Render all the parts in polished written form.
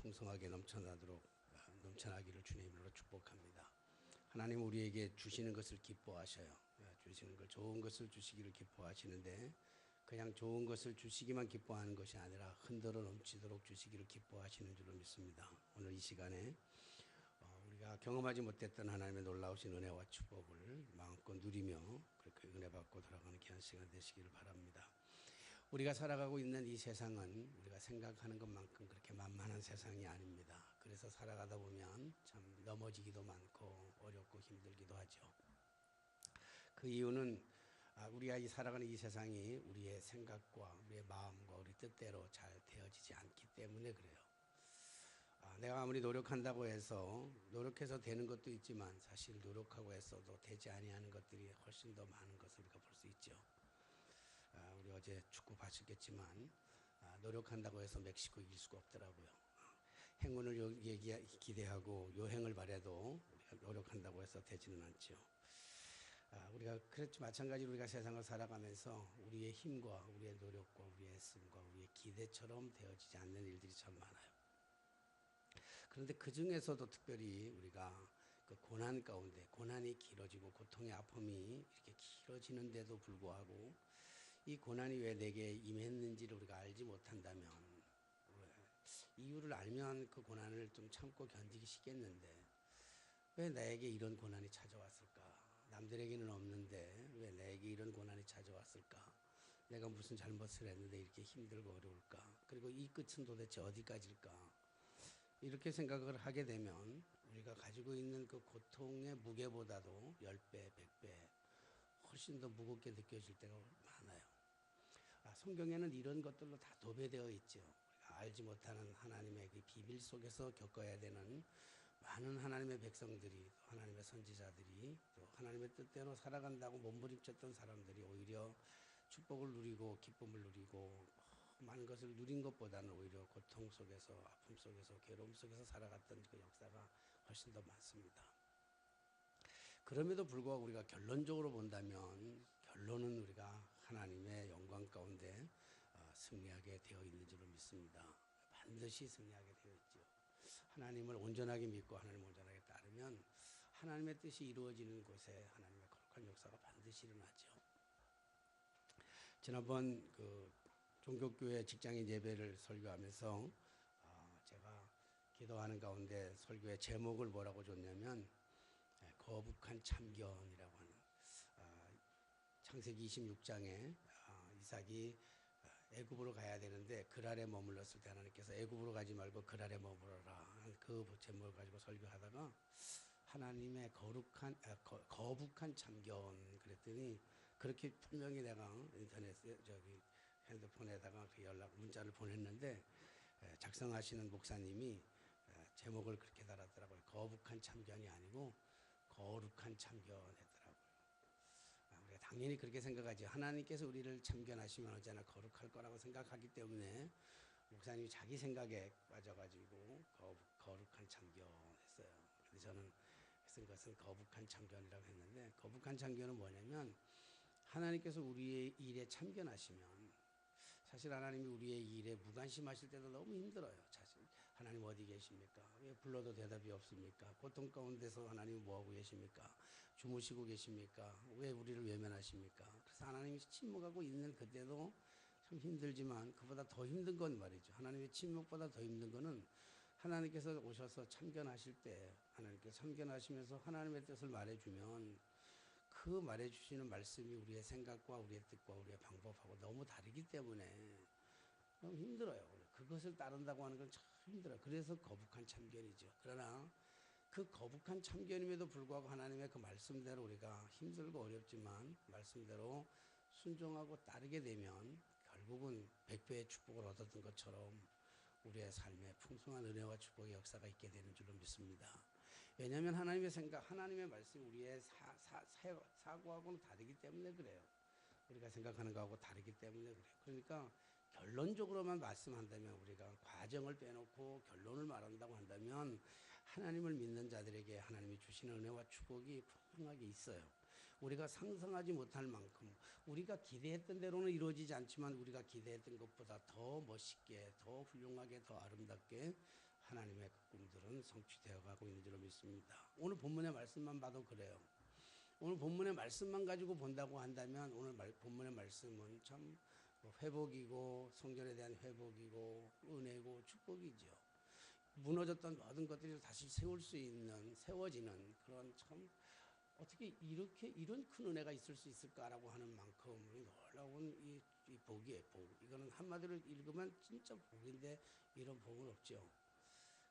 풍성하게 넘쳐나기를 주님으로 축복합니다. 하나님 우리에게 주시는 것을 기뻐하셔요. 주시는 걸 좋은 것을 주시기를 기뻐하시는데 그냥 좋은 것을 주시기만 기뻐하는 것이 아니라 흔들어 넘치도록 주시기를 기뻐하시는 줄로 믿습니다. 오늘 이 시간에 우리가 경험하지 못했던 하나님의 놀라우신 은혜와 축복을 마음껏 누리며 그렇게 은혜 받고 돌아가는 귀한 시간 되시기를 바랍니다. 우리가 살아가고 있는 이 세상은 우리가 생각하는 것만큼 그렇게 만만한 세상이 아닙니다. 그래서 살아가다 보면 참 넘어지기도 많고 어렵고 힘들기도 하죠. 그 이유는 우리가 살아가는 이 세상이 우리의 생각과 우리의 마음과 우리 뜻대로 잘 되어지지 않기 때문에 그래요. 내가 아무리 노력한다고 해서 노력해서 되는 것도 있지만 사실 노력하고 했어도 되지 아니하는 것들이 훨씬 더 많은 것을 우리가 볼 수 있죠. 우리 어제 축구 봤겠지만 노력한다고 해서 멕시코 이길 수가 없더라고요. 행운을 기대하고 요행을 바라도 우리가 노력한다고 해서 되지는 않죠. 우리가 그렇지 마찬가지로 우리가 세상을 살아가면서 우리의 힘과 우리의 노력과 우리의 애씀과 우리의 기대처럼 되어지지 않는 일들이 참 많아요. 그런데 그 중에서도 특별히 우리가 그 고난 가운데 고난이 길어지고 고통의 아픔이 이렇게 길어지는데도 불구하고 이 고난이 왜 내게 임했는지를 우리가 알지 못한다면 이유를 알면 그 고난을 좀 참고 견디기 쉽겠는데 왜 나에게 이런 고난이 찾아왔을까? 남들에게는 없는데 왜 나에게 이런 고난이 찾아왔을까? 내가 무슨 잘못을 했는데 이렇게 힘들고 어려울까? 그리고 이 끝은 도대체 어디까지일까? 이렇게 생각을 하게 되면 우리가 가지고 있는 그 고통의 무게보다도 10배, 100배 훨씬 더 무겁게 느껴질 때가 많아요. 성경에는 이런 것들로 다 도배되어 있죠. 우리가 알지 못하는 하나님의 그 비밀 속에서 겪어야 되는 많은 하나님의 백성들이 또 하나님의 선지자들이 또 하나님의 뜻대로 살아간다고 몸부림쳤던 사람들이 오히려 축복을 누리고 기쁨을 누리고 많은 것을 누린 것보다는 오히려 고통 속에서 아픔 속에서 괴로움 속에서 살아갔던 그 역사가 훨씬 더 많습니다. 그럼에도 불구하고 우리가 결론적으로 본다면 결론은 우리가 하나님의 영광 가운데 승리하게 되어 있는 줄로 믿습니다. 반드시 승리하게 되어 있죠. 하나님을 온전하게 믿고 하나님을 온전하게 따르면 하나님의 뜻이 이루어지는 곳에 하나님의 거룩한 역사가 반드시 일어나죠. 지난번 그 종교교회 직장인 예배를 설교하면서 제가 기도하는 가운데 설교의 제목을 뭐라고 줬냐면 거북한 참견이라고 하는 창세기 26장에 이삭이 애굽으로 가야 되는데 그랄에 머물렀을 때 하나님께서 애굽으로 가지 말고 그랄에 머물러라 그 제목을 가지고 설교하다가 하나님의 거북한 참견 그랬더니 그렇게 분명히 내가 인터넷에 핸드폰에다가 그 문자를 보냈는데 작성하시는 목사님이 제목을 그렇게 달았더라고요. 거북한 참견이 아니고 거룩한 참견했더라고요. 우리가 당연히 그렇게 생각하지. 하나님께서 우리를 참견하시면 언제나 거룩할 거라고 생각하기 때문에 목사님이 자기 생각에 빠져가지고 거룩한 참견했어요. 근데 저는 쓴 것은 거북한 참견이라고 했는데 거북한 참견은 뭐냐면 하나님께서 우리의 일에 참견하시면 사실 하나님이 우리의 일에 무관심하실 때도 너무 힘들어요. 사실 하나님 어디 계십니까? 왜 불러도 대답이 없습니까? 고통 가운데서 하나님 뭐하고 계십니까? 주무시고 계십니까? 왜 우리를 외면하십니까? 그래서 하나님이 침묵하고 있는 그때도 참 힘들지만 그보다 더 힘든 건 말이죠. 하나님의 침묵보다 더 힘든 거는 하나님께서 오셔서 참견하실 때 하나님께서 참견하시면서 하나님의 뜻을 말해주면 그 말해주시는 말씀이 우리의 생각과 우리의 뜻과 우리의 방법하고 너무 다르기 때문에 너무 힘들어요. 그것을 따른다고 하는 건 참 힘들어요. 그래서 거북한 참견이죠. 그러나 그 거북한 참견임에도 불구하고 하나님의 그 말씀대로 우리가 힘들고 어렵지만 말씀대로 순종하고 따르게 되면 결국은 100배의 축복을 얻었던 것처럼 우리의 삶에 풍성한 은혜와 축복의 역사가 있게 되는 줄로 믿습니다. 왜냐하면 하나님의 생각, 하나님의 말씀이 우리의 사고하고는 다르기 때문에 그래요. 우리가 생각하는 거하고 다르기 때문에 그래요. 그러니까 결론적으로만 말씀한다면 우리가 과정을 빼놓고 결론을 말한다고 한다면 하나님을 믿는 자들에게 하나님이 주시는 은혜와 축복이 풍성하게 있어요. 우리가 상상하지 못할 만큼 우리가 기대했던 대로는 이루어지지 않지만 우리가 기대했던 것보다 더 멋있게 더 훌륭하게 더 아름답게 하나님의 그 꿈들은 성취되어 가고 있는 줄로 믿습니다. 오늘 본문의 말씀만 봐도 그래요. 오늘 본문의 말씀만 가지고 본다고 한다면 오늘 본문의 말씀은 참 회복이고 성전에 대한 회복이고 은혜고 축복이죠. 무너졌던 모든 것들이 다시 세울 수 있는 세워지는 그런 참 어떻게 이렇게 이런 큰 은혜가 있을 수 있을까라고 하는 만큼 놀라운 이 복이에요. 복. 이거는 한마디로 읽으면 진짜 복인데 이런 복은 없죠.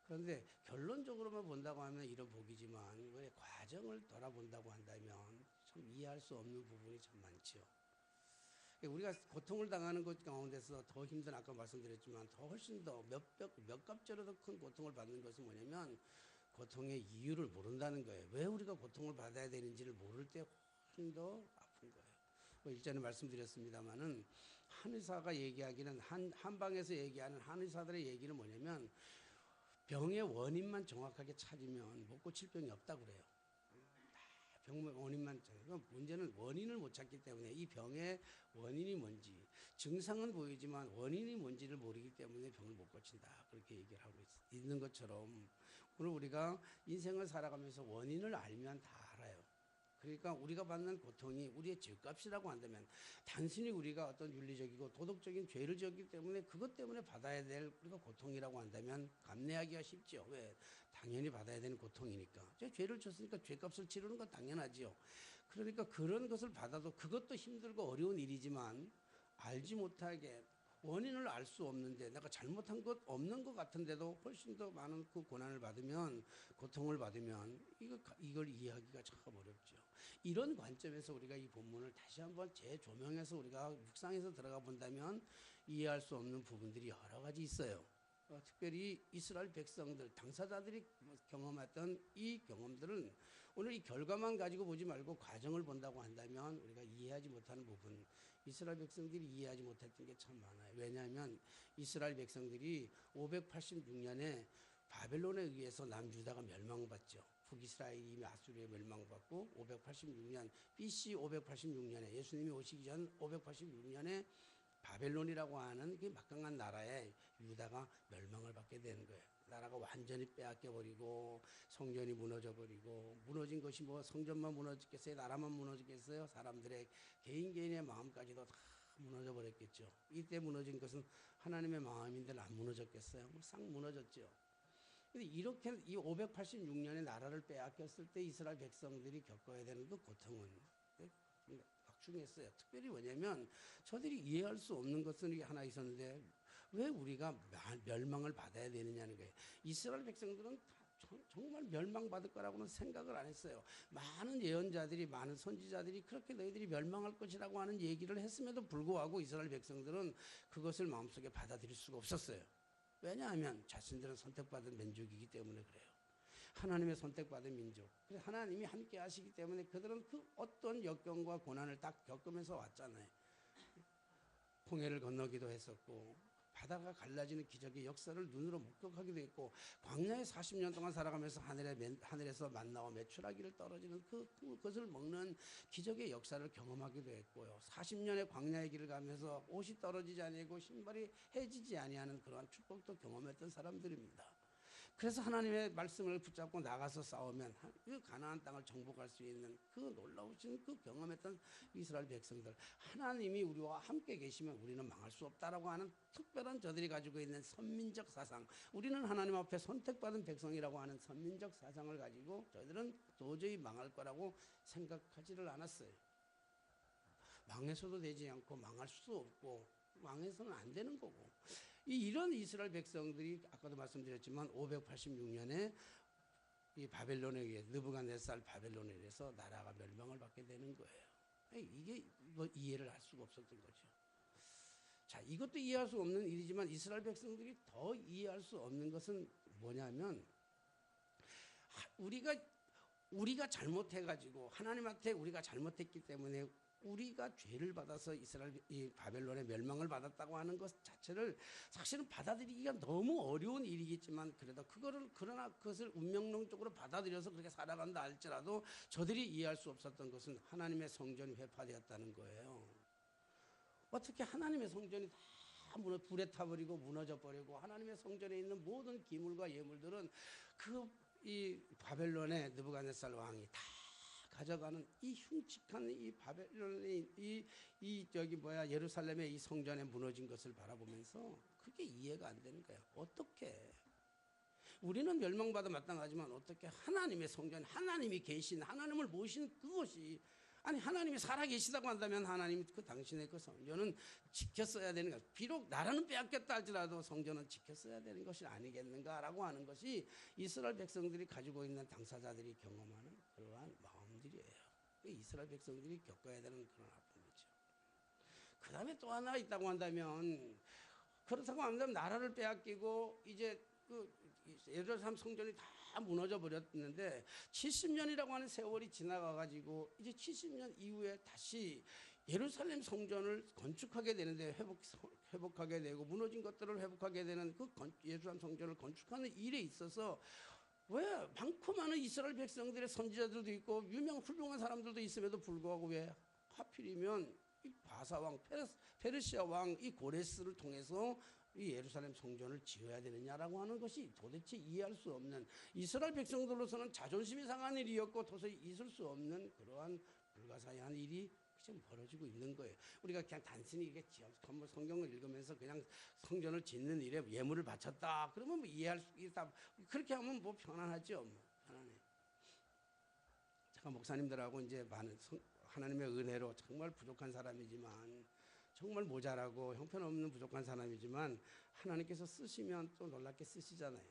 그런데 결론적으로만 본다고 하면 이런 복이지만 왜 과정을 돌아본다고 한다면 참 이해할 수 없는 부분이 참 많죠. 우리가 고통을 당하는 것 가운데서 더 힘든 아까 말씀드렸지만 더 훨씬 더 몇 값째로 더 큰 고통을 받는 것은 뭐냐면 고통의 이유를 모른다는 거예요. 왜 우리가 고통을 받아야 되는지를 모를 때 훨씬 더 아픈 거예요. 일전에 말씀드렸습니다마는 한의사가 얘기하기는 한방에서 얘기하는 한의사들의 얘기는 뭐냐면 병의 원인만 정확하게 찾으면 못 고칠 병이 없다 그래요. 병의 원인만 찾으면 문제는 원인을 못 찾기 때문에 이 병의 원인이 뭔지 증상은 보이지만 원인이 뭔지를 모르기 때문에 병을 못 고친다 그렇게 얘기를 하고 있는 것처럼 오늘 우리가 인생을 살아가면서 원인을 알면 다 알아요. 그러니까 우리가 받는 고통이 우리의 죄값이라고 한다면 단순히 우리가 어떤 윤리적이고 도덕적인 죄를 지었기 때문에 그것 때문에 받아야 될 우리가 고통이라고 한다면 감내하기가 쉽죠. 왜? 당연히 받아야 되는 고통이니까. 제가 죄를 졌으니까 죄값을 치르는 건 당연하지요. 그러니까 그런 것을 받아도 그것도 힘들고 어려운 일이지만 알지 못하게 원인을 알 수 없는데 내가 잘못한 것 없는 것 같은데도 훨씬 더 많은 그 고난을 받으면 고통을 받으면 이걸 이해하기가 참 어렵죠. 이런 관점에서 우리가 이 본문을 다시 한번 재조명해서 우리가 묵상해서 들어가 본다면 이해할 수 없는 부분들이 여러 가지 있어요. 특별히 이스라엘 백성들, 당사자들이 경험했던 이 경험들은 오늘 이 결과만 가지고 보지 말고 과정을 본다고 한다면 우리가 이해하지 못하는 부분, 이스라엘 백성들이 이해하지 못했던 게 참 많아요. 왜냐하면 이스라엘 백성들이 586년에 바벨론에 의해서 남유다가 멸망받죠. 북이스라엘이 아수르에 멸망받고 586년 BC 586년에 예수님이 오시기 전 586년에 바벨론이라고 하는 그 막강한 나라에 유다가 멸망을 받게 되는 거예요. 나라가 완전히 빼앗겨버리고 성전이 무너져버리고 무너진 것이 뭐 성전만 무너지겠어요? 나라만 무너지겠어요? 사람들의 개인의 마음까지도 다 무너져버렸겠죠. 이때 무너진 것은 하나님의 마음인데 안 무너졌겠어요? 싹 무너졌죠. 근데 이렇게 이 586년에 나라를 빼앗겼을 때 이스라엘 백성들이 겪어야 되는 그 고통은 막중했어요. 특별히 뭐냐면 저들이 이해할 수 없는 것은 이게 하나 있었는데 왜 우리가 멸망을 받아야 되느냐는 거예요. 이스라엘 백성들은 정말 멸망받을 거라고는 생각을 안 했어요. 많은 예언자들이 많은 선지자들이 그렇게 너희들이 멸망할 것이라고 하는 얘기를 했음에도 불구하고 이스라엘 백성들은 그것을 마음속에 받아들일 수가 없었어요. 왜냐하면 자신들은 선택받은 민족이기 때문에 그래요. 하나님의 선택받은 민족. 그래서 하나님이 함께 하시기 때문에 그들은 그 어떤 역경과 고난을 딱 겪으면서 왔잖아요. 홍해를 건너기도 했었고 바다가 갈라지는 기적의 역사를 눈으로 목격하기도 했고 광야에 40년 동안 살아가면서 하늘에서 만나와 메추라기를 떨어지는 그것을 먹는 기적의 역사를 경험하기도 했고요. 40년의 광야의 길을 가면서 옷이 떨어지지 아니하고 신발이 해지지 아니하는 그러한 축복도 경험했던 사람들입니다. 그래서 하나님의 말씀을 붙잡고 나가서 싸우면 그 가나안 땅을 정복할 수 있는 그 놀라우신 그 경험했던 이스라엘 백성들, 하나님이 우리와 함께 계시면 우리는 망할 수 없다라고 하는 특별한 저들이 가지고 있는 선민적 사상, 우리는 하나님 앞에 선택받은 백성이라고 하는 선민적 사상을 가지고 저희들은 도저히 망할 거라고 생각하지를 않았어요. 망해서도 되지 않고 망할 수도 없고 망해서는 안 되는 거고, 이런 이스라엘 백성들이 아까도 말씀드렸지만 586년에 이 바벨론에 의해 느부갓네살 바벨론에 의해서 나라가 멸망을 받게 되는 거예요. 이게 뭐 이해를 할 수가 없었던 거죠. 자, 이것도 이해할 수 없는 일이지만 이스라엘 백성들이 더 이해할 수 없는 것은 뭐냐면 우리가 잘못해가지고 하나님한테 우리가 잘못했기 때문에 우리가 죄를 받아서 이 바벨론의 멸망을 받았다고 하는 것 자체를 사실은 받아들이기가 너무 어려운 일이겠지만 그러나 그것을 운명론적으로 받아들여서 그렇게 살아간다 할지라도 저들이 이해할 수 없었던 것은 하나님의 성전이 회파되었다는 거예요. 어떻게 하나님의 성전이 다 불에 타버리고 무너져 버리고 하나님의 성전에 있는 모든 기물과 예물들은 이 바벨론의 느부갓네살 왕이 다 가져가는 이 흉측한 이 바벨론의 예루살렘의 이 성전에 무너진 것을 바라보면서 그게 이해가 안 되는 거예요. 어떻게 우리는 멸망받아 마땅하지만 어떻게 하나님의 성전, 하나님이 계신 하나님을 모시는 그것이 아니 하나님이 살아계시다고 한다면 하나님 당신의 그 성전은 지켰어야 되는 것, 비록 나라는 빼앗겼다 할지라도 성전은 지켰어야 되는 것이 아니겠는가라고 하는 것이 이스라엘 백성들이 가지고 있는 당사자들이 경험하는 그러한 마음들이에요. 이스라엘 백성들이 겪어야 되는 그런 아픔이죠. 그 다음에 또 하나 있다고 한다면 그렇다고 한다면 나라를 빼앗기고 이제 예루살렘 성전이 다 무너져 버렸는데 70년이라고 하는 세월이 지나가가지고 이제 70년 이후에 다시 예루살렘 성전을 건축하게 되는데 회복하게 되고 무너진 것들을 회복하게 되는 그 예루살렘 성전을 건축하는 일에 있어서 왜 많고 많은 이스라엘 백성들의 선지자들도 있고 훌륭한 사람들도 있음에도 불구하고 왜 하필이면 이 바사왕 페르시아 왕 이 고레스를 통해서 이 예루살렘 성전을 지어야 되느냐라고 하는 것이 도대체 이해할 수 없는 이스라엘 백성들로서는 자존심이 상한 일이었고 도저히 있을 수 없는 그러한 불가사의한 일이 지금 벌어지고 있는 거예요. 우리가 그냥 단순히 이게 성경을 읽으면서 그냥 성전을 짓는 일에 예물을 바쳤다 그러면 뭐 이해할 수 있다 그렇게 하면 뭐 편안하죠. 편안해. 제가 목사님들하고 이제 많은 하나님의 은혜로 정말 부족한 사람이지만 정말 모자라고 형편없는 부족한 사람이지만 하나님께서 쓰시면 또 놀랍게 쓰시잖아요.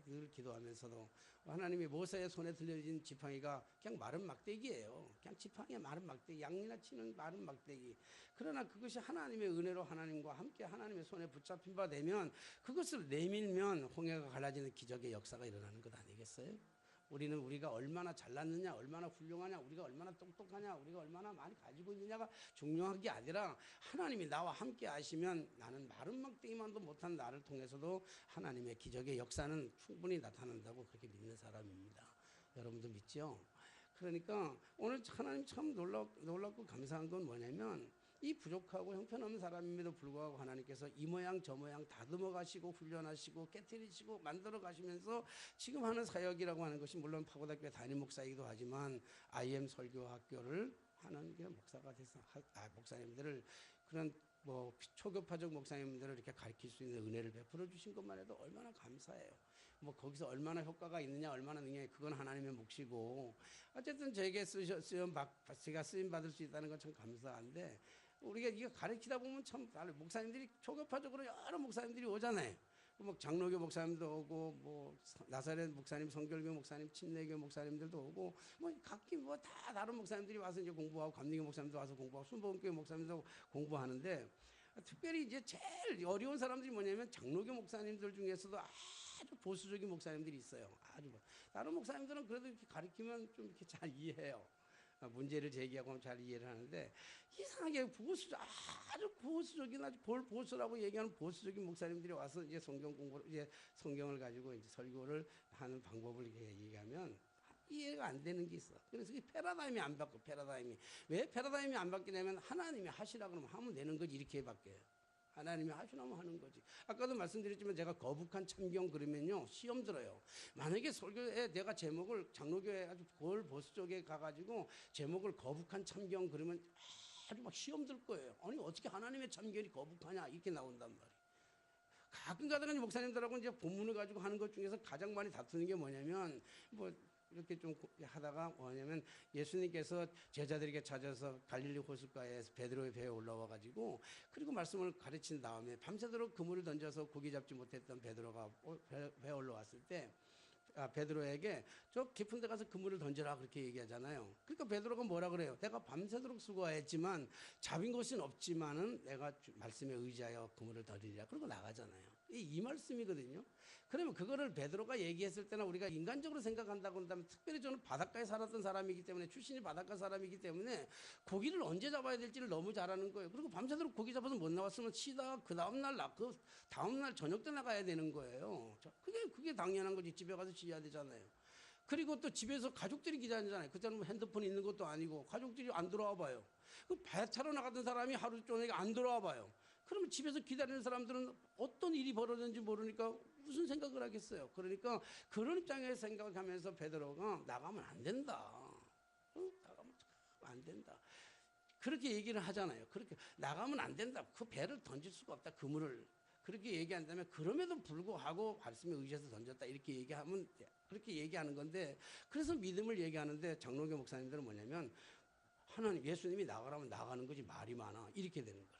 늘 기도하면서도 하나님이 모세의 손에 들려진 지팡이가 그냥 마른 막대기예요. 그냥 지팡이에 마른 막대기, 양이나 치는 마른 막대기. 그러나 그것이 하나님의 은혜로 하나님과 함께 하나님의 손에 붙잡힌 바 되면 그것을 내밀면 홍해가 갈라지는 기적의 역사가 일어나는 것 아니겠어요? 우리가 얼마나 잘났느냐, 얼마나 훌륭하냐, 우리가 얼마나 똑똑하냐, 우리가 얼마나 많이 가지고 있느냐가 중요한 게 아니라 하나님이 나와 함께 하시면 나는 마른 막대기만도 못한 나를 통해서도 하나님의 기적의 역사는 충분히 나타난다고 그렇게 믿는 사람입니다. 여러분도 믿죠? 그러니까 오늘 하나님 참 놀랍고 감사한 건 뭐냐면 이 부족하고 형편없는 사람임에도 불구하고 하나님께서 이 모양 저 모양 다듬어 가시고 훈련하시고 깨트리시고 만들어 가시면서 지금 하는 사역이라고 하는 것이 물론 파고다교회 담임 목사이기도 하지만 IM 설교학교를 하는 게 목사가 돼서 목사님들을 그런 뭐 초교파적 목사님들을 이렇게 가르칠 수 있는 은혜를 베풀어 주신 것만 해도 얼마나 감사해요. 뭐 거기서 얼마나 효과가 있느냐 얼마나 능력이 그건 하나님의 몫이고 어쨌든 제게 제가 쓰임 받을 수 있다는 건 참 감사한데 우리가 이거 가르치다 보면 참 목사님들이 초교파적으로 여러 목사님들이 오잖아요. 뭐 장로교 목사님도 오고 뭐 나사렛 목사님, 성결교 목사님, 침례교 목사님들도 오고 뭐 각기 뭐 다 다른 목사님들이 와서 이제 공부하고 감리교 목사님도 와서 공부하고 순복음교 목사님도 공부하는데 특별히 이제 제일 어려운 사람들이 뭐냐면 장로교 목사님들 중에서도 아주 보수적인 목사님들이 있어요. 다른 목사님들은 그래도 이렇게 가르치면 좀 이렇게 잘 이해해요. 문제를 제기하고 하면 잘 이해를 하는데 이상하게 아주 보수적인 아주 보수라고 얘기하는 보수적인 목사님들이 와서 이제 성경을 가지고 이제 설교를 하는 방법을 이렇게 얘기하면 이해가 안 되는 게 있어. 그래서 이 패러다임이 안 바뀌어. 왜 패러다임이 안 바뀌냐면 하나님이 하시라 그러면 하면 되는 거지 이렇게 바뀌어요. 하나님이 하시라면 하는 거지. 아까도 말씀드렸지만 제가 거북한 참경 그러면요 시험 들어요. 만약에 설교에 내가 제목을 장로교회 아주 보수 쪽에 가가지고 제목을 거북한 참경 그러면 아주 막 시험 들 거예요. 아니 어떻게 하나님의 참견이 거북하냐 이렇게 나온단 말이에요. 가끔 가다가 목사님들하고 이제 본문을 가지고 하는 것 중에서 가장 많이 다투는 게 뭐냐면 뭐 이렇게 좀 하다가 뭐냐면 예수님께서 제자들에게 찾아서 갈릴리 호숫가에 베드로의 배에 올라와 가지고 그리고 말씀을 가르친 다음에 밤새도록 그물을 던져서 고기 잡지 못했던 베드로가 배에 올라왔을 때 베드로에게 저 깊은 데 가서 그물을 던져라 그렇게 얘기하잖아요. 그러니까 베드로가 뭐라 그래요? 내가 밤새도록 수고했지만 잡은 것은 없지만은 내가 말씀에 의지하여 그물을 던지리라. 그러고 나가잖아요. 이 말씀이거든요. 그러면 그거를 베드로가 얘기했을 때나 우리가 인간적으로 생각한다고 한다면 특별히 저는 바닷가에 살았던 사람이기 때문에 출신이 바닷가 사람이기 때문에 고기를 언제 잡아야 될지를 너무 잘 아는 거예요. 그리고 밤새도록 고기 잡아서 못 나왔으면 쉬다가 그 다음날 저녁 때 나가야 되는 거예요. 그게 당연한 거지. 집에 가서 쉬어야 되잖아요. 그리고 또 집에서 가족들이 기다리잖아요. 그때는 뭐 핸드폰 있는 것도 아니고 가족들이 안 들어와 봐요. 그 배 타러 나갔던 사람이 하루 종일 안 들어와 봐요. 그러면 집에서 기다리는 사람들은 어떤 일이 벌어졌는지 모르니까 무슨 생각을 하겠어요. 그러니까 그런 입장에서 생각하면서 베드로가 나가면 안 된다. 나가면 안 된다. 그렇게 얘기를 하잖아요. 그렇게 나가면 안 된다. 그 배를 던질 수가 없다. 그물을. 그렇게 얘기한다면 그럼에도 불구하고 말씀에 의지해서 던졌다. 이렇게 얘기하면 그렇게 얘기하는 건데, 그래서 믿음을 얘기하는데 장로교 목사님들은 뭐냐면 하나님 예수님이 나가라면 나가는 거지 말이 많아. 이렇게 되는 거예요.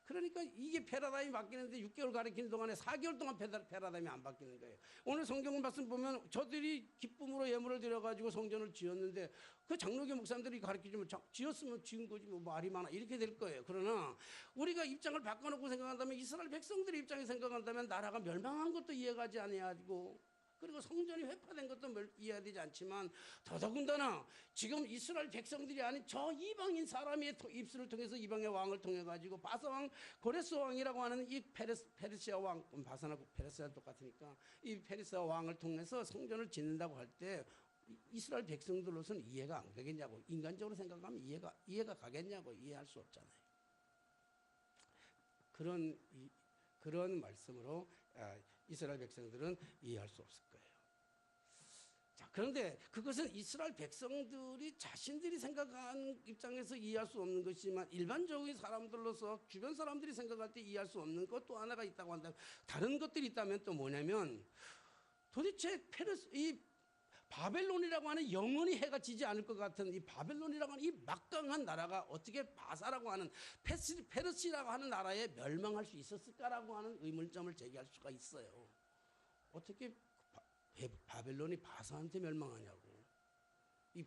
그러니까 이게 패러다임이 바뀌는데 6개월 가르치는 동안에 4개월 동안 패러다임이 안 바뀌는 거예요. 오늘 성경 말씀 보면 저들이 기쁨으로 예물을 드려가지고 성전을 지었는데 그 장로교 목사님들이 가르치면 지었으면 지은 거지 뭐 말이 많아 이렇게 될 거예요. 그러나 우리가 입장을 바꿔놓고 생각한다면 이스라엘 백성들의 입장에 생각한다면 나라가 멸망한 것도 이해가지 아니하고 그리고 성전이 회파된 것도 이해되지 않지만 더더군다나 지금 이스라엘 백성들이 아닌 저 이방인 사람의 입술을 통해서 이방의 왕을 통해 가지고 바사 왕 고레스 왕이라고 하는 이 페르시아 왕, 바사나 페르시아 똑같으니까 이 페르시아 왕을 통해서 성전을 짓는다고 할 때 이스라엘 백성들로서는 이해가 안 가겠냐고, 인간적으로 생각하면 이해가 가겠냐고, 이해할 수 없잖아요. 그런 말씀으로 이스라엘 백성들은 이해할 수 없을 거예요. 자, 그런데 그것은 이스라엘 백성들이 자신들이 생각하는 입장에서 이해할 수 없는 것이지만 일반적인 사람들로서 주변 사람들이 생각할 때 이해할 수 없는 것 또 하나가 있다고 한다면, 다른 것들이 있다면 또 뭐냐면 도대체 이 바벨론이라고 하는 영원히 해가 지지 않을 것 같은 이 바벨론이라고 하는 이 막강한 나라가 어떻게 바사라고 하는 페르시라고 하는 나라에 멸망할 수 있었을까라고 하는 의문점을 제기할 수가 있어요. 어떻게 바벨론이 바사한테 멸망하냐고. 이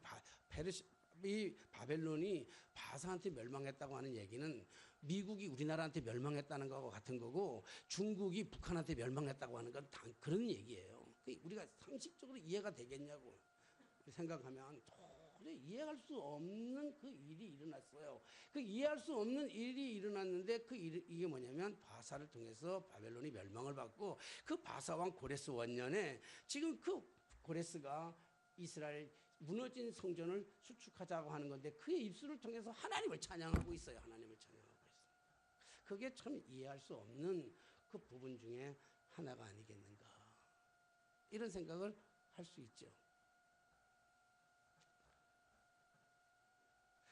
바벨론이 바사한테 멸망했다고 하는 얘기는 미국이 우리나라한테 멸망했다는 거하고 같은 거고 중국이 북한한테 멸망했다고 하는 건 다 그런 얘기예요. 우리가 상식적으로 이해가 되겠냐고 생각하면 도저히 이해할 수 없는 그 일이 일어났어요. 그 이해할 수 없는 일이 일어났는데 이게 뭐냐면 바사를 통해서 바벨론이 멸망을 받고 그 바사 왕 고레스 원년에 지금 그 고레스가 이스라엘 무너진 성전을 수축하자고 하는 건데 그의 입술을 통해서 하나님을 찬양하고 있어요. 하나님을 찬양하고 있어요. 그게 참 이해할 수 없는 그 부분 중에 하나가 아니겠는가, 이런 생각을 할 수 있죠.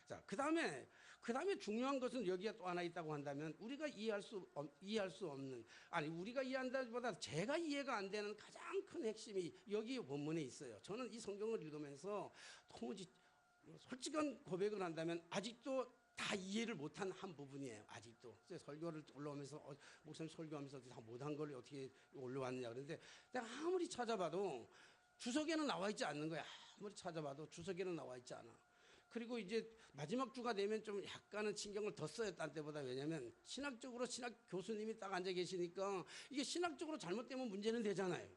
자, 그 다음에 중요한 것은 여기에 또 하나 있다고 한다면 우리가 이해할 수 없는, 아니 우리가 이해한다기보다 제가 이해가 안 되는 가장 큰 핵심이 여기 본문에 있어요. 저는 이 성경을 읽으면서 도무지 솔직한 고백을 한다면 아직도 다 이해를 못한 한 부분이에요. 아직도 설교를 올라오면서 목사님 설교하면서 다 못한 걸 어떻게 올라왔느냐 그러는데 내가 아무리 찾아봐도 주석에는 나와 있지 않는 거야. 아무리 찾아봐도 주석에는 나와 있지 않아. 그리고 이제 마지막 주가 되면 좀 약간은 신경을 더 써요. 딴 때보다. 왜냐하면 신학적으로 신학 교수님이 딱 앉아 계시니까 이게 신학적으로 잘못되면 문제는 되잖아요.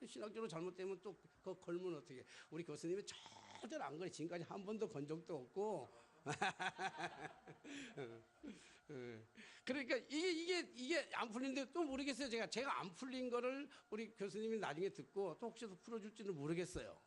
신학적으로 잘못되면 또 그 걸면 어떻게, 우리 교수님이 절대로 안 그래. 지금까지 한 번도 건 적도 없고 그러니까 이게 안 풀린데 또 모르겠어요. 제가 안 풀린 거를 우리 교수님이 나중에 듣고 또 혹시 풀어줄지는 모르겠어요.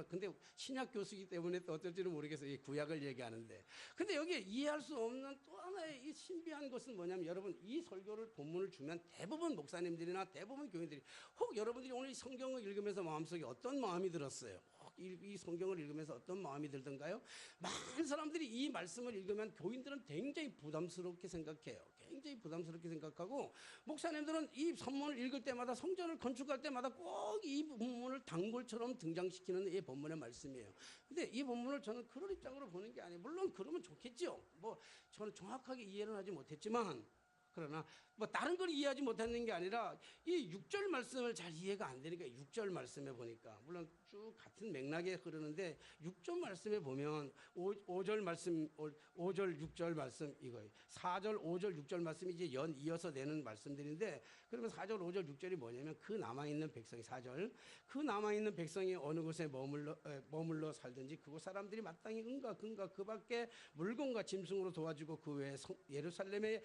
근데 신약 교수이기 때문에 또 어떨지는 모르겠어요. 이 구약을 얘기하는데. 근데 여기에 이해할 수 없는 또 하나의 이 신비한 것은 뭐냐면, 여러분 이 설교를 본문을 주면 대부분 목사님들이나 대부분 교인들이 혹 여러분들이 오늘 이 성경을 읽으면서 마음속에 어떤 마음이 들었어요? 이 성경을 읽으면서 어떤 마음이 들던가요? 많은 사람들이 이 말씀을 읽으면 교인들은 굉장히 부담스럽게 생각해요. 굉장히 부담스럽게 생각하고, 목사님들은 이 본문을 읽을 때마다, 성전을 건축할 때마다 꼭 이 본문을 단골처럼 등장시키는 이 본문의 말씀이에요. 근데 이 본문을 저는 그런 입장으로 보는 게 아니에요. 물론 그러면 좋겠죠. 뭐 저는 정확하게 이해는 하지 못했지만, 그러나 뭐 다른 걸 이해하지 못하는 게 아니라 이 6절 말씀을 잘 이해가 안 되니까 6절 말씀에 보니까, 물론 쭉 같은 맥락에 흐르는데 6절 말씀에 보면 5절 말씀, 5절 6절 말씀 이거예요. 4절 5절 6절 말씀이 이제 이어서 되는 말씀들인데, 그러면 4절 5절 6절이 뭐냐면 그 남아있는 백성이, 4절 그 남아있는 백성이 어느 곳에 머물러 살든지 그곳 사람들이 마땅히 은과 금과 그 밖에 물건과 짐승으로 도와주고 그 외에 예루살렘에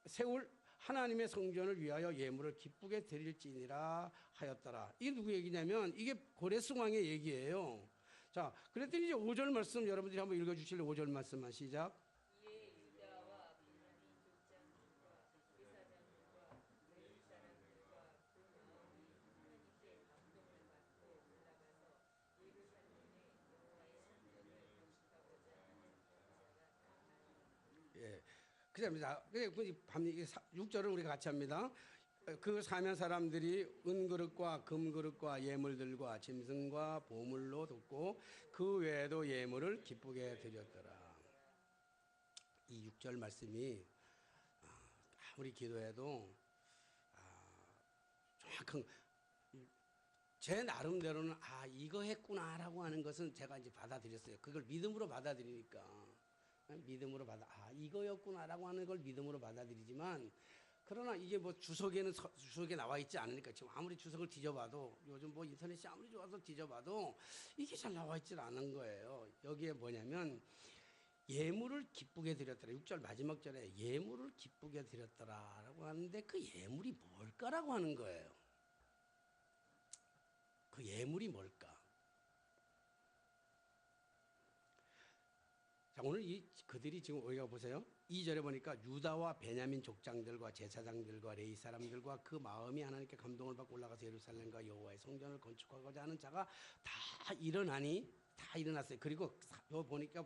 세울 하나님의 성전을 위하여 예물을 기쁘게 드릴지니라 하였더라. 이게 누구 얘기냐면 이게 고레스 왕의 얘기예요. 자, 그랬더니 이제 5절 말씀 여러분들이 한번 읽어주실래요? 5절 말씀만 시작. 그럽니다. 6절을 우리가 같이 합니다. 그 사면 사람들이 은그릇과 금그릇과 예물들과 짐승과 보물로 돕고 그 외에도 예물을 기쁘게 드렸더라. 이 6절 말씀이 아무리 기도해도 정확한 제 나름대로는 이거 했구나라고 하는 것은 제가 이제 받아들였어요. 그걸 믿음으로 받아들이니까 믿음으로 이거였구나라고 하는 걸 믿음으로 받아들이지만 그러나 이게 뭐 주석에 나와 있지 않으니까 지금 아무리 주석을 뒤져봐도 요즘 뭐 인터넷이 아무리 좋아서 뒤져봐도 이게 잘 나와 있지 않은 거예요. 여기에 뭐냐면 예물을 기쁘게 드렸더라. 6절 마지막 절에 예물을 기쁘게 드렸더라라고 하는데 그 예물이 뭘까라고 하는 거예요. 그 예물이 뭘까? 자, 오늘 그들이 지금 우리가 보세요. 2절에 보니까 유다와 베냐민 족장들과 제사장들과 레위 사람들과 그 마음이 하나님께 감동을 받고 올라가서 예루살렘과 여호와의 성전을 건축하고자 하는 자가 다 일어났어요. 그리고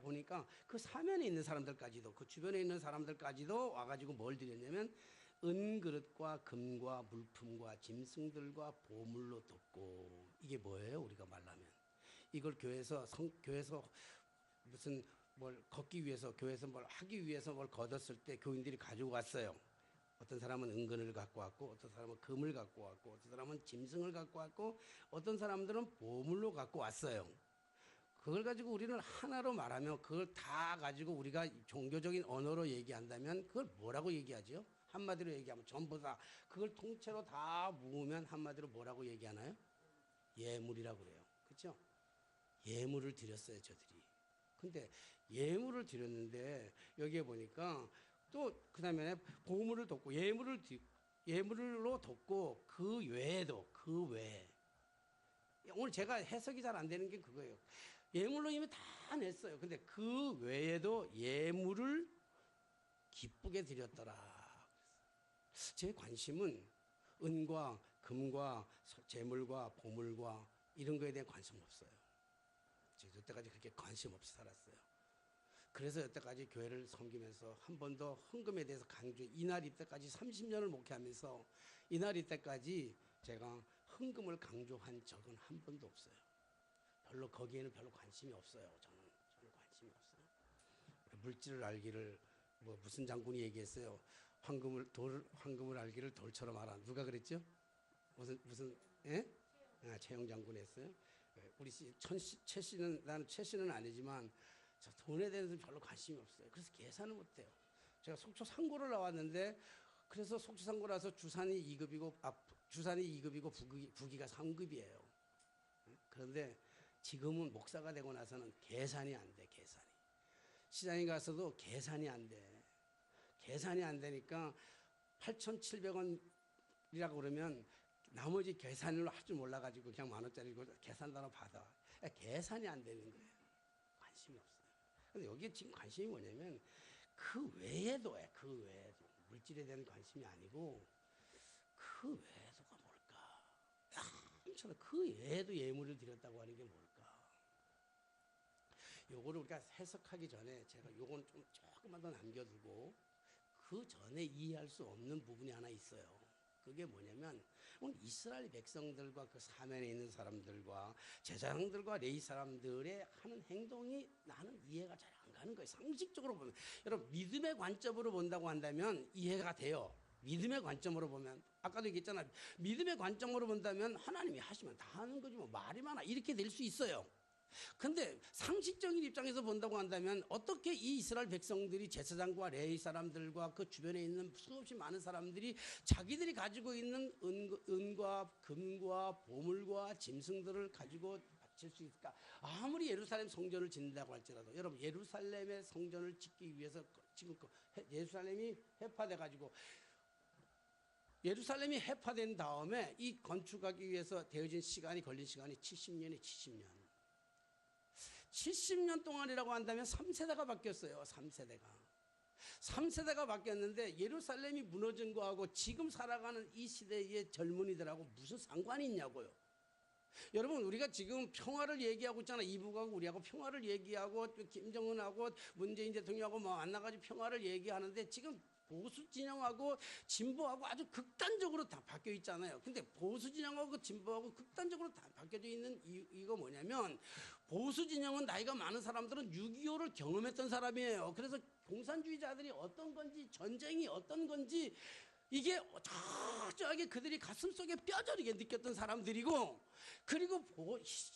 보니까 그 사면에 있는 사람들까지도 그 주변에 있는 사람들까지도 와가지고 뭘 드렸냐면 은그릇과 금과 물품과 짐승들과 보물로 돕고 이게 뭐예요? 우리가 말하면 이걸 교회에서 무슨 뭘 걷기 위해서 교회에서 뭘 하기 위해서 뭘 거뒀을 때 교인들이 가지고 왔어요. 어떤 사람은 은근을 갖고 왔고 어떤 사람은 금을 갖고 왔고 어떤 사람은 짐승을 갖고 왔고 어떤 사람들은 보물로 갖고 왔어요. 그걸 가지고 우리는 하나로 말하면 그걸 다 가지고 우리가 종교적인 언어로 얘기한다면 그걸 뭐라고 얘기하죠? 한마디로 얘기하면 전부 다 그걸 통째로 다 모으면 한마디로 뭐라고 얘기하나요? 예물이라고 그래요. 그렇죠? 예물을 드렸어요, 저들이. 근데 예물을 드렸는데 여기에 보니까 또 그다음에 보물을 돕고 예물로 돕고 그 외에 오늘 제가 해석이 잘 안 되는 게 그거예요. 예물로 이미 다 냈어요. 근데 그 외에도 예물을 기쁘게 드렸더라. 제 관심은 은과 금과 재물과 보물과 이런 거에 대한 관심 없어요. 제가 여태까지 그렇게 관심 없이 살았어요. 그래서 여태까지 교회를 섬기면서 한 번도 헌금에 대해서 이날 이때까지 30년을 목회하면서 이날 이때까지 제가 헌금을 강조한 적은 한 번도 없어요. 거기에는 별로 관심이 없어요. 저는 관심이 없어요. 물질을 알기를 무슨 장군이 얘기했어요. 황금을 알기를 돌처럼 알아. 누가 그랬죠? 무슨 최영 장군이 했어요. 우리 최 씨는 아니지만 저 돈에 대해서 별로 관심이 없어요. 그래서 계산을 못해요. 제가 속초 상고를 나왔는데 그래서 속초 상고라서 주산이 2급이고 부기가 3급이에요. 그런데 지금은 목사가 되고 나서는 계산이 안 돼. 시장에 가서도 계산이 안 돼. 계산이 안 되니까 8,700원이라고 그러면 나머지 계산을 할 줄 몰라가지고 그냥 10,000원짜리 계산단어 받아. 계산이 안 되는 거예요. 관심이 없어요. 근데 여기에 지금 관심이 뭐냐면 그 외에도 물질에 대한 관심이 아니고 그 외에도가 뭘까? 그 외에도 예물을 드렸다고 하는 게 뭘까? 요거를 우리가 해석하기 전에 제가 요건 좀 조금만 더 남겨두고 그 전에 이해할 수 없는 부분이 하나 있어요. 그게 뭐냐면 오늘 이스라엘 백성들과 그 사면에 있는 사람들과 제사장들과 레위 사람들의 하는 행동이 나는 이해가 잘 안 가는 거예요. 상식적으로 보면 여러분 믿음의 관점으로 본다고 한다면 이해가 돼요. 믿음의 관점으로 보면 아까도 얘기했잖아요. 믿음의 관점으로 본다면 하나님이 하시면 다 하는 거지 뭐 말이 많아 이렇게 될 수 있어요. 근데 상식적인 입장에서 본다고 한다면 어떻게 이 이스라엘 백성들이 제사장과 레위 사람들과 그 주변에 있는 수없이 많은 사람들이 자기들이 가지고 있는 은과 금과 보물과 짐승들을 가지고 바칠 수 있을까? 아무리 예루살렘 성전을 짓는다고 할지라도 여러분 예루살렘의 성전을 짓기 위해서 지금 예루살렘이 해파돼 가지고 예루살렘이 해파된 다음에 이 건축하기 위해서 걸린 시간이 70년이 70년. 70년 동안이라고 한다면 3세대가 바뀌었어요. 3세대가 바뀌었는데 예루살렘이 무너진 거하고 지금 살아가는 이 시대의 젊은이들하고 무슨 상관이 있냐고요. 여러분, 우리가 지금 평화를 얘기하고 있잖아. 이북하고 우리하고 평화를 얘기하고 김정은하고 문재인 대통령하고 뭐 만나가지고 평화를 얘기하는데 지금 보수 진영하고 진보하고 아주 극단적으로 다 바뀌어 있잖아요. 근데 보수 진영하고 진보하고 극단적으로 다 바뀌어져 있는 이거 뭐냐면, 보수 진영은 나이가 많은 사람들은 6.25를 경험했던 사람이에요. 그래서 공산주의자들이 어떤 건지, 전쟁이 어떤 건지 이게 철저하게 그들이 가슴속에 뼈저리게 느꼈던 사람들이고, 그리고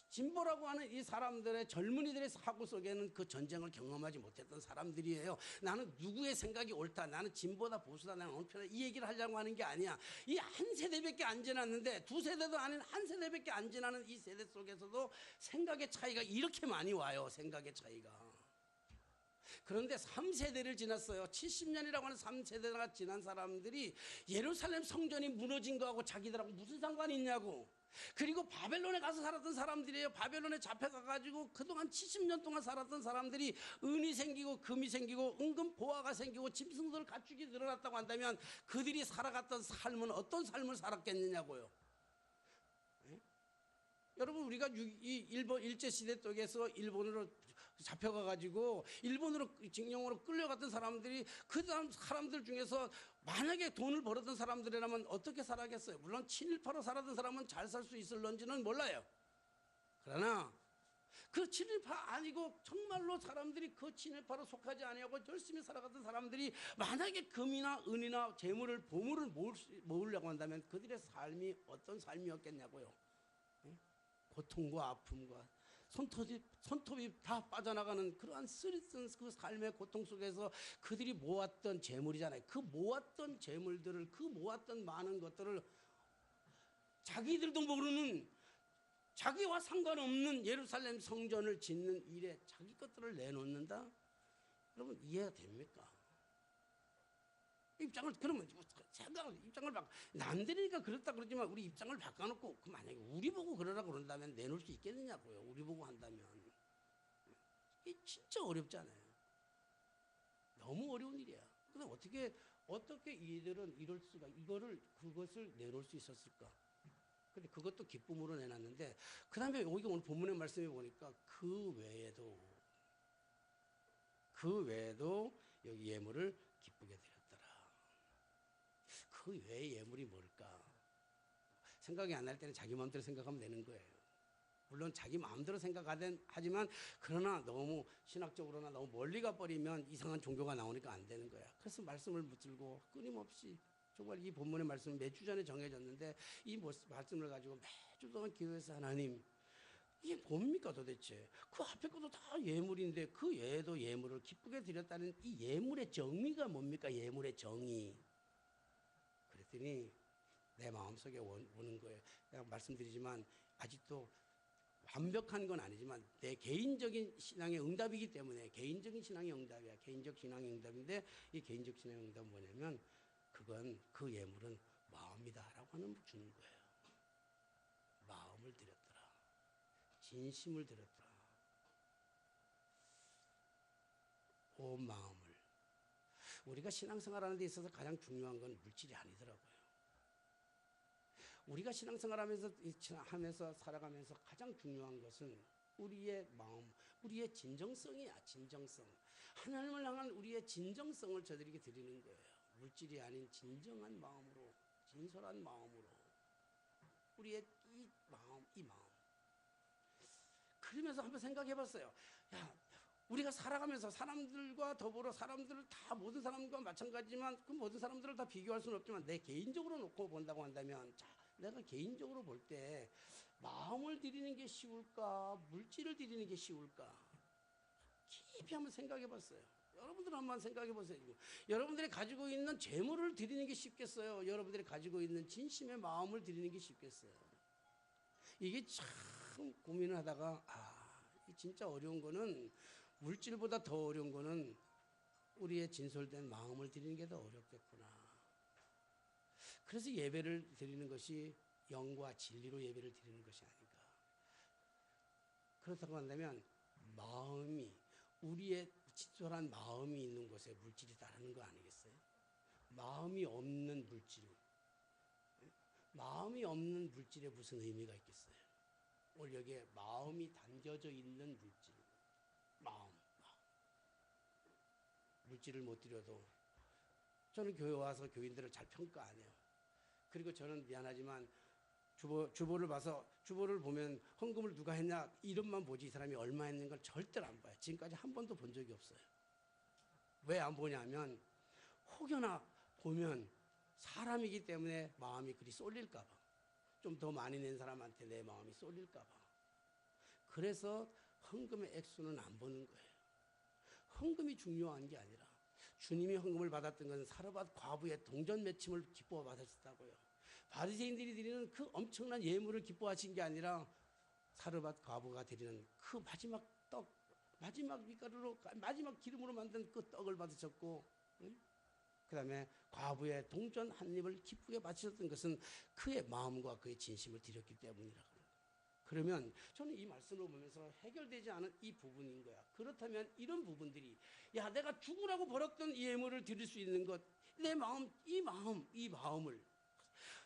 진보라고 하는 이 사람들의, 젊은이들의 사고 속에는 그 전쟁을 경험하지 못했던 사람들이에요. 나는 누구의 생각이 옳다, 나는 진보다 보수다, 나는 어느 편이다, 이 얘기를 하려고 하는 게 아니야. 이 한 세대밖에 안 지났는데, 두 세대도 아닌 한 세대밖에 안 지나는 이 세대 속에서도 생각의 차이가 이렇게 많이 와요. 생각의 차이가. 그런데 3세대를 지났어요. 70년이라고 하는 3세대가 지난 사람들이 예루살렘 성전이 무너진 거하고 자기들하고 무슨 상관이 있냐고. 그리고 바벨론에 가서 살았던 사람들이에요. 바벨론에 잡혀가가지고 그동안 70년 동안 살았던 사람들이 은이 생기고 금이 생기고 은근 보화가 생기고 짐승들 가축이 늘어났다고 한다면 그들이 살아갔던 삶은 어떤 삶을 살았겠느냐고요. 네? 여러분, 우리가 일본 일제시대 쪽에서 일본으로 잡혀가가지고 일본으로 징용으로 끌려갔던 사람들이, 그 사람들 중에서 만약에 돈을 벌었던 사람들이라면 어떻게 살아겠어요? 물론 친일파로 살았던 사람은 잘 살 수 있을런지는 몰라요. 그러나 그 친일파 아니고 정말로 사람들이 그 친일파로 속하지 아니하고 열심히 살아갔던 사람들이 만약에 금이나 은이나 재물을, 보물을 모으려고 한다면 그들의 삶이 어떤 삶이었겠냐고요. 고통과 아픔과 손톱이 다 빠져나가는 그러한 쓰리쓴 그 삶의 고통 속에서 그들이 모았던 재물이잖아요. 그 모았던 재물들을, 그 모았던 많은 것들을 자기들도 모르는, 자기와 상관없는 예루살렘 성전을 짓는 일에 자기 것들을 내놓는다? 여러분, 이해가 됩니까? 입장을, 그러면 입장을 남들이니까 그렇다 그러지만 우리 입장을 바꿔놓고, 그 만약에 우리 보고 그러라 그런다면 내놓을 수 있겠느냐고요. 우리 보고 한다면. 이게 진짜 어렵잖아요. 너무 어려운 일이야. 근데 어떻게 이들은 이럴 수가, 그것을 내놓을 수 있었을까? 근데 그것도 기쁨으로 내놨는데, 그 다음에 여기 오늘 본문의 말씀에 보니까 그 외에도 여기 예물을 기쁘게 드렸더라. 그 외의 예물이 뭘까? 생각이 안 날 때는 자기 마음대로 생각하면 되는 거예요. 물론 자기 마음대로 생각하지만, 그러나 너무 신학적으로나 너무 멀리 가버리면 이상한 종교가 나오니까 안 되는 거야. 그래서 말씀을 붙들고 끊임없이, 정말 이 본문의 말씀은 몇 주 전에 정해졌는데 이 말씀을 가지고 매주 동안 기도해서, 하나님, 이게 뭡니까 도대체? 그 앞에 것도 다 예물인데 그 외에도 예물을 기쁘게 드렸다는 이 예물의 정의가 뭡니까? 예물의 정의. 그랬더니 내 마음속에 오는 거예요. 내가 말씀드리지만 아직도 완벽한 건 아니지만 내 개인적인 신앙의 응답이기 때문에, 개인적인 신앙의 응답이야. 개인적 신앙의 응답인데, 이 개인적 신앙의 응답은 뭐냐면, 그 예물은 마음이다라고 하는 주는 거예요. 마음을 드렸더라. 진심을 드렸더라. 온 마음을. 우리가 신앙생활하는 데 있어서 가장 중요한 건 물질이 아니더라고요. 우리가 신앙생활하면서 살아가면서 가장 중요한 것은 우리의 마음, 우리의 진정성이야. 진정성. 하나님을 향한 우리의 진정성을 저들에게 드리는 거예요. 물질이 아닌 진정한 마음으로, 진솔한 마음으로, 우리의 이 마음. 그러면서 한번 생각해 봤어요. 야, 우리가 살아가면서 사람들과 더불어, 모든 사람과 마찬가지지만 그 모든 사람들을 다 비교할 수는 없지만 내 개인적으로 놓고 본다고 한다면, 내가 개인적으로 볼 때 마음을 드리는 게 쉬울까, 물질을 드리는 게 쉬울까? 깊이 한번 생각해 봤어요. 여러분들 한번 생각해 보세요. 여러분들이 가지고 있는 재물을 드리는 게 쉽겠어요? 여러분들이 가지고 있는 진심의 마음을 드리는 게 쉽겠어요? 이게 참 고민을 하다가, 진짜 어려운 거는, 물질보다 더 어려운 거는 우리의 진솔된 마음을 드리는 게 더 어렵겠구나. 그래서 예배를 드리는 것이 영과 진리로 예배를 드리는 것이 아닌가. 그렇다고 한다면 우리의 진솔한 마음이 있는 곳에 물질이 따르는 거 아니겠어요? 마음이 없는 물질에 무슨 의미가 있겠어요? 오늘 여기에 마음이 담겨져 있는 물질, 마음. 물질을 못 드려도 저는 교회 와서 교인들을 잘 평가 안 해요. 그리고 저는 미안하지만 주보를 봐서 주보를 보면 헌금을 누가 했냐 이름만 보지 이 사람이 얼마 했는 걸 절대로 안 봐요. 지금까지 한 번도 본 적이 없어요. 왜 안 보냐면 혹여나 보면 사람이기 때문에 마음이 그리 쏠릴까 봐. 좀 더 많이 낸 사람한테 내 마음이 쏠릴까 봐. 그래서 헌금의 액수는 안 보는 거예요. 헌금이 중요한 게 아니라 주님이 헌금을 받았던 것은 사르밧 과부의 동전 맺힘을 기뻐 받으셨다고요. 바리새인들이 드리는 그 엄청난 예물을 기뻐하신 게 아니라 사르밧 과부가 드리는 그 마지막 떡, 마지막 밀가루로 마지막 기름으로 만든 그 떡을 받으셨고, 그 다음에 과부의 동전 한 입을 기쁘게 바치셨던 것은 그의 마음과 그의 진심을 드렸기 때문이라고. 그러면 저는 이 말씀을 보면서 해결되지 않은 이 부분인 거야. 그렇다면 이런 부분들이 야 내가 죽으라고 벌었던 이 예물을 드릴 수 있는 것, 내 마음, 이 마음을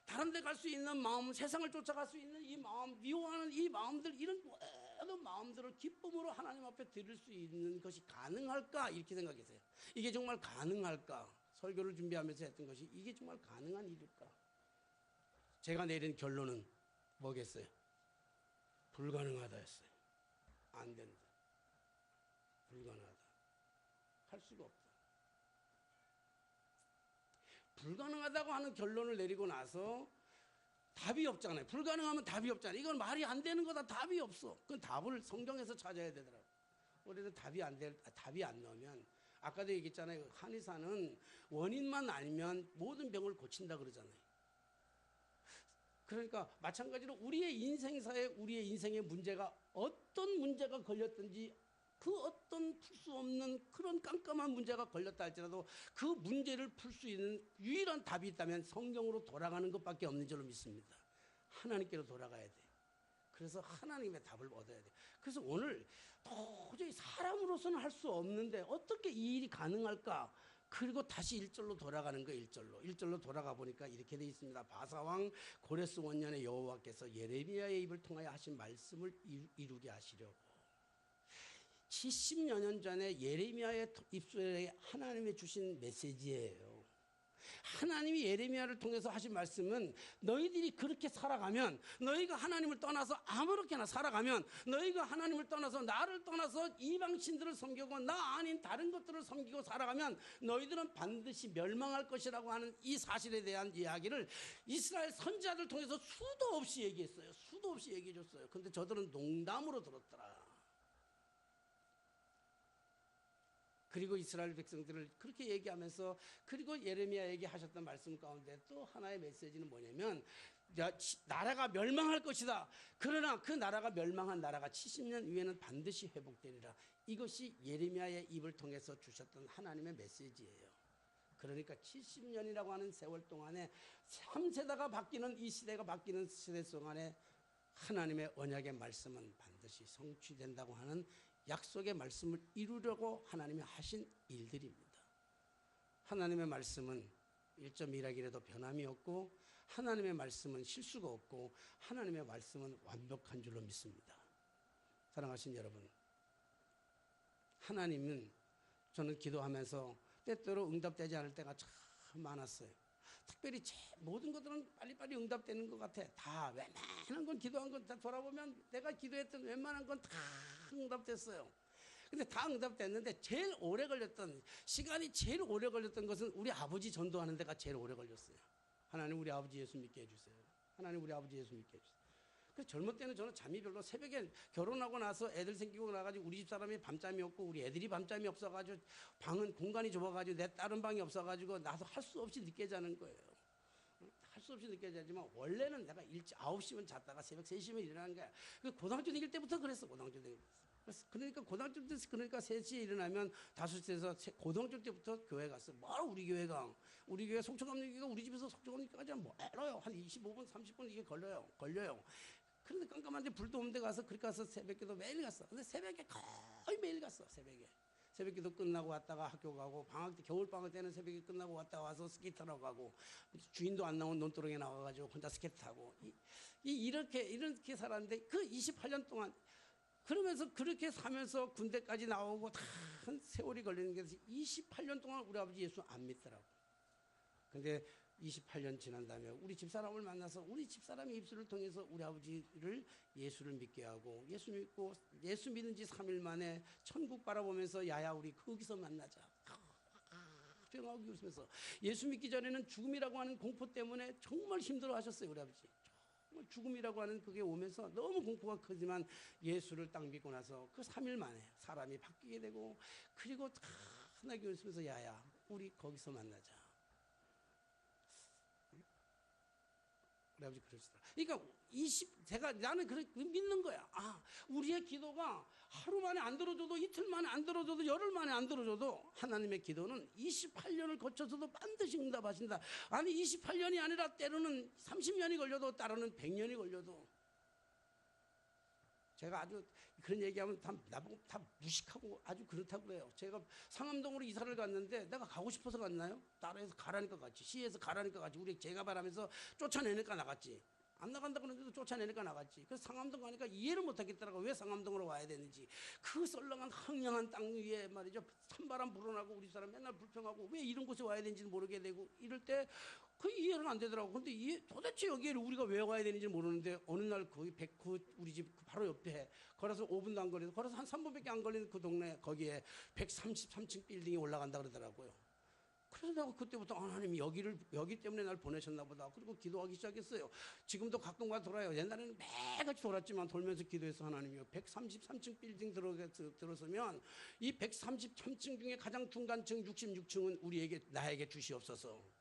다른 데 갈 수 있는 마음, 세상을 쫓아갈 수 있는 이 마음, 미워하는 이 마음들, 이런 모든 마음들을 기쁨으로 하나님 앞에 드릴 수 있는 것이 가능할까? 이렇게 생각했어요. 이게 정말 가능할까? 설교를 준비하면서 했던 것이 이게 정말 가능한 일일까? 제가 내린 결론은 뭐겠어요? 불가능하다였어요. 안 된다. 불가능하다. 할 수가 없다. 불가능하다고 하는 결론을 내리고 나서 답이 없잖아요. 불가능하면 답이 없잖아요. 이건 말이 안 되는 거다. 답이 없어. 그 답을 성경에서 찾아야 되더라고요. 그래도 답이 안 나오면 아까도 얘기했잖아요. 한의사는 원인만 알면 모든 병을 고친다 그러잖아요. 그러니까 마찬가지로 우리의 인생사에 우리의 인생의 문제가 어떤 문제가 걸렸든지 그 어떤 풀 수 없는 그런 깜깜한 문제가 걸렸다 할지라도 그 문제를 풀 수 있는 유일한 답이 있다면 성경으로 돌아가는 것밖에 없는 줄로 믿습니다. 하나님께로 돌아가야 돼. 그래서 하나님의 답을 얻어야 돼. 그래서 오늘 도저히 사람으로서는 할 수 없는데 어떻게 이 일이 가능할까? 그리고 다시 1절로 돌아가는 거예요. 1절로 돌아가 보니까 이렇게 되어 있습니다. 바사왕 고레스 원년의 여호와께서 예레미야의 입을 통하여 하신 말씀을 이루게 하시려고. 70여 년 전에 예레미야의 입술에 하나님이 주신 메시지예요. 하나님이 예레미야를 통해서 하신 말씀은 너희들이 그렇게 살아가면, 너희가 하나님을 떠나서 아무렇게나 살아가면, 너희가 하나님을 떠나서 나를 떠나서 이방신들을 섬기고 나 아닌 다른 것들을 섬기고 살아가면 너희들은 반드시 멸망할 것이라고 하는 이 사실에 대한 이야기를 이스라엘 선지자들 통해서 수도 없이 얘기했어요. 수도 없이 얘기해 줬어요. 근데 저들은 농담으로 들었더라. 그리고 이스라엘 백성들을 그렇게 얘기하면서, 그리고 예레미야 얘기하셨던 말씀 가운데 또 하나의 메시지는 뭐냐면 나라가 멸망할 것이다. 그러나 그 나라가 멸망한 나라가 70년 후에는 반드시 회복되리라. 이것이 예레미야의 입을 통해서 주셨던 하나님의 메시지예요. 그러니까 70년이라고 하는 세월 동안에 3세대가 바뀌는, 이 시대가 바뀌는 시대 동안에 하나님의 언약의 말씀은 반드시 성취된다고 하는 약속의 말씀을 이루려고 하나님이 하신 일들입니다. 하나님의 말씀은 1.1하기라도 변함이 없고, 하나님의 말씀은 실수가 없고, 하나님의 말씀은 완벽한 줄로 믿습니다. 사랑하신 여러분, 하나님은 저는 기도하면서 때때로 응답되지 않을 때가 참 많았어요. 특별히 모든 것들은 빨리빨리 응답되는 것 같아. 다 웬만한 건 기도한 건 다 돌아보면 내가 기도했던 웬만한 건 다 응답됐어요. 근데 다 응답됐는데 제일 오래 걸렸던, 시간이 제일 오래 걸렸던 것은 우리 아버지 전도하는 데가 제일 오래 걸렸어요. 하나님 우리 아버지 예수 믿게 해주세요. 하나님 우리 아버지 예수 믿게 해주세요. 그래서 젊을 때는 저는 잠이 별로, 새벽에 결혼하고 나서 애들 생기고 나가지고 우리 집 사람이 밤잠이 없고 우리 애들이 밤잠이 없어가지고 방은 공간이 좁아가지고 내 다른 방이 없어가지고 나도 할 수 없이 늦게 자는 거예요. 할 수 없이 늦게 자지만 원래는 내가 9시면 잤다가 새벽 3시면 일어나는 거야. 고등학교 다닐 때부터 그랬어. 고등학교 다닐 때. 그러니까 고등학교 때, 그러니까 3시에 일어나면 5시에서 고등학교 때부터 교회 갔어. 뭐하러 우리 교회가, 우리 교회 속초감리교가 우리 집에서 속초감리교까지는 멀어요. 한 25분 30분 이게 걸려요. 그런데 깜깜한데 불도 없는 데 가서 그렇게 가서 새벽기도 매일 갔어. 근데 새벽에 거의 매일 갔어. 새벽에 새벽기도 끝나고 왔다가 학교 가고, 방학 때 겨울 방학 때는 새벽기 끝나고 왔다가 와서 스키 타러 가고, 주인도 안 나온 논두렁에 나와가지고 혼자 스케이트 타고, 이렇게 살았는데 그 28년 동안 그러면서 그렇게 사면서 군대까지 나오고 다 한 세월이 걸리는 게 28년 동안 우리 아버지 예수 안 믿더라고. 근데 28년 지난 다음에 우리 집사람을 만나서 우리 집사람의 입술을 통해서 우리 아버지를 예수를 믿게 하고, 예수 믿고 예수 믿은 지 3일 만에 천국 바라보면서 야야 우리 거기서 만나자 조용하고 웃으면서, 예수 믿기 전에는 죽음이라고 하는 공포 때문에 정말 힘들어 하셨어요. 우리 아버지 정말 죽음이라고 하는 그게 오면서 너무 공포가 크지만 예수를 딱 믿고 나서 그 3일 만에 사람이 바뀌게 되고, 그리고 환하게 웃으면서 야야 우리 거기서 만나자. 우리 아버지 그러시더라. 그러니까 나는 믿는 거야. 우리의 기도가 하루 만에 안 들어줘도, 이틀 만에 안 들어줘도, 열흘 만에 안 들어줘도 하나님의 기도는 28년을 거쳐서도 반드시 응답하신다. 아니 28년이 아니라 때로는 30년이 걸려도 때로는 100년이 걸려도. 제가 아주 그런 얘기하면 나보고 다 무식하고 아주 그렇다고 그래요. 제가 상암동으로 이사를 갔는데 내가 가고 싶어서 갔나요? 따라해서 가라니까 갔지. 시에서 가라니까 갔지. 우리 제가 바라면서 쫓아내니까 나갔지. 안 나간다고 그러는데도 쫓아내니까 나갔지. 그래서 상암동 가니까 이해를 못하겠더라고. 왜 상암동으로 와야 되는지. 그 썰렁한 황량한 땅 위에 말이죠, 찬바람 불어나고 우리 사람 맨날 불평하고 왜 이런 곳에 와야 되는지는 모르게 되고 이럴 때 그 이해는 안 되더라고. 근데 도대체 여기에 우리가 왜 와야 되는지 모르는데, 어느 날 거기 우리 집 바로 옆에 걸어서 5분도 안 걸려서, 걸어서 한 3분밖에 안 걸리는 그 동네 거기에 133층 빌딩이 올라간다 그러더라고요. 그래서 내가 그때부터 하나님이 여기 때문에 날 보내셨나 보다. 그리고 기도하기 시작했어요. 지금도 가끔가 돌아요. 옛날에는 매같이 돌았지만 돌면서 기도해서 하나님이요, 133층 빌딩 들어서면 이 133층 중에 가장 중간층 66층은 나에게 주시옵소서.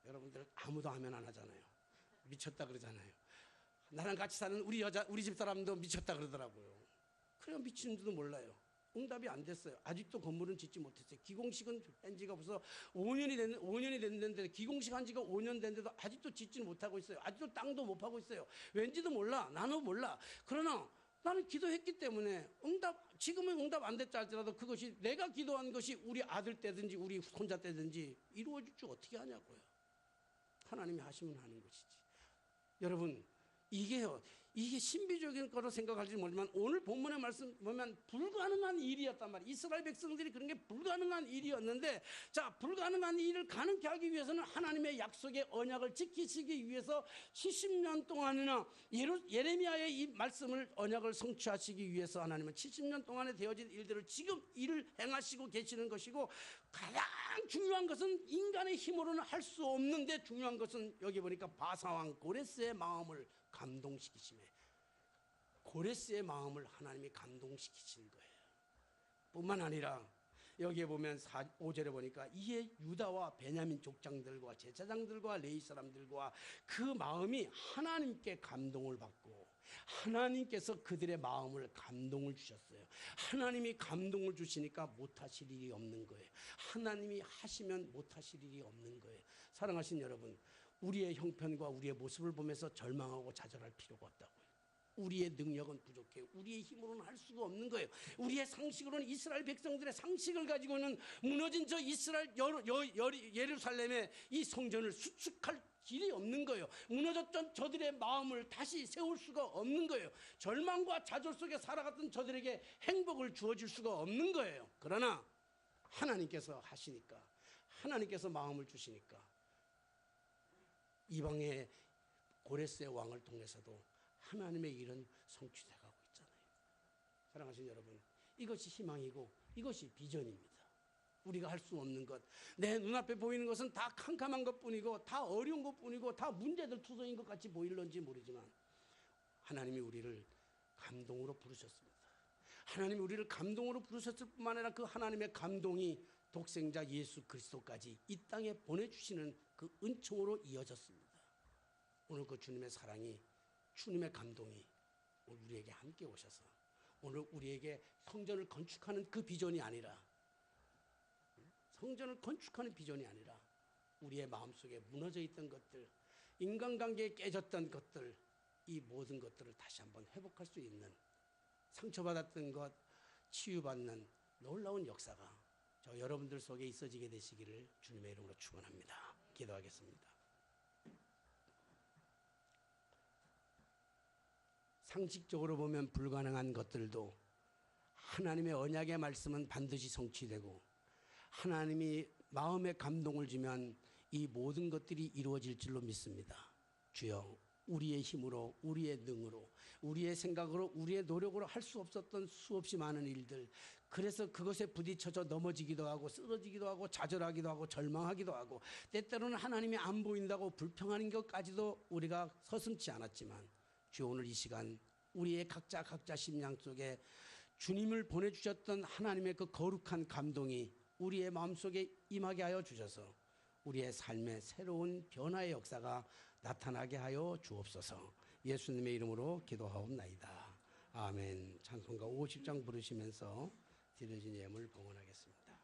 여러분들 아무도 아멘 안 하잖아요. 미쳤다 그러잖아요. 나랑 같이 사는 우리 집 사람도 미쳤다 그러더라고요. 그래야 미치는지도 몰라요. 응답이 안 됐어요. 아직도 건물은 짓지 못했어요. 기공식은 한 지가 벌써 5년이 됐는데, 기공식 한 지가 5년 됐는데도 아직도 짓지는 못하고 있어요. 아직도 땅도 못 파고 있어요. 왠지도 몰라. 나는 몰라. 그러나 나는 기도했기 때문에 지금은 응답 안 됐다 할지라도 그것이 내가 기도한 것이 우리 아들 때든지 우리 손자 때든지 이루어질 줄 어떻게 하냐고요. 하나님이 하시면 하는 것이지. 여러분, 이게 신비적인 거로 생각할지 모르지만 오늘 본문의 말씀 보면 불가능한 일이었단 말이에요. 이스라엘 백성들이 그런 게 불가능한 일이었는데, 자, 불가능한 일을 가능케 하기 위해서는 하나님의 약속의 언약을 지키시기 위해서 70년 동안이나 예레미야의 이 말씀을 언약을 성취하시기 위해서 하나님은 70년 동안에 되어진 일들을 지금 일을 행하시고 계시는 것이고, 가장 중요한 것은 인간의 힘으로는 할 수 없는데 중요한 것은 여기 보니까 바사왕 고레스의 마음을 감동시키심에, 고레스의 마음을 하나님이 감동시키신 거예요. 뿐만 아니라 여기에 보면 5절에 보니까 이에 유다와 베냐민 족장들과 제사장들과 레위 사람들과 그 마음이 하나님께 감동을 받고, 하나님께서 그들의 마음을 감동을 주셨어요. 하나님이 감동을 주시니까 못하실 일이 없는 거예요. 하나님이 하시면 못하실 일이 없는 거예요. 사랑하신 여러분, 우리의 형편과 우리의 모습을 보면서 절망하고 좌절할 필요가 없다고요. 우리의 능력은 부족해요. 우리의 힘으로는 할 수가 없는 거예요. 우리의 상식으로는 이스라엘 백성들의 상식을 가지고는 무너진 저 이스라엘 예루살렘의 이 성전을 수축할 길이 없는 거예요. 무너졌던 저들의 마음을 다시 세울 수가 없는 거예요. 절망과 좌절 속에 살아갔던 저들에게 행복을 주어줄 수가 없는 거예요. 그러나 하나님께서 하시니까, 하나님께서 마음을 주시니까 이방의 고레스의 왕을 통해서도 하나님의 일은 성취돼가고 있잖아요. 사랑하신 여러분, 이것이 희망이고 이것이 비전입니다. 우리가 할 수 없는 것, 내 눈앞에 보이는 것은 다 캄캄한 것뿐이고 다 어려운 것뿐이고 다 문제들 투성인 것 같이 보일런지 모르지만 하나님이 우리를 감동으로 부르셨습니다. 하나님이 우리를 감동으로 부르셨을 뿐만 아니라 그 하나님의 감동이 독생자 예수 그리스도까지 이 땅에 보내주시는 그 은총으로 이어졌습니다. 오늘 그 주님의 사랑이, 주님의 감동이 오늘 우리에게 함께 오셔서 오늘 우리에게 성전을 건축하는 그 비전이 아니라, 성전을 건축하는 비전이 아니라 우리의 마음속에 무너져 있던 것들, 인간관계에 깨졌던 것들, 이 모든 것들을 다시 한번 회복할 수 있는, 상처받았던 것 치유받는 놀라운 역사가 저 여러분들 속에 있어지게 되시기를 주님의 이름으로 축원합니다. 기도하겠습니다. 상식적으로 보면 불가능한 것들도 하나님의 언약의 말씀은 반드시 성취되고 하나님이 마음에 감동을 주면 이 모든 것들이 이루어질 줄로 믿습니다. 주여, 우리의 힘으로, 우리의 능으로, 우리의 생각으로, 우리의 노력으로 할 수 없었던 수없이 많은 일들, 그래서 그것에 부딪혀서 넘어지기도 하고 쓰러지기도 하고 좌절하기도 하고 절망하기도 하고 때때로는 하나님이 안 보인다고 불평하는 것까지도 우리가 서슴지 않았지만 주여, 오늘 이 시간 우리의 각자 심령 속에 주님을 보내주셨던 하나님의 그 거룩한 감동이 우리의 마음속에 임하게 하여 주셔서 우리의 삶의 새로운 변화의 역사가 나타나게 하여 주옵소서. 예수님의 이름으로 기도하옵나이다. 아멘. 찬송가 50장 부르시면서 드려진 예물 봉헌하겠습니다.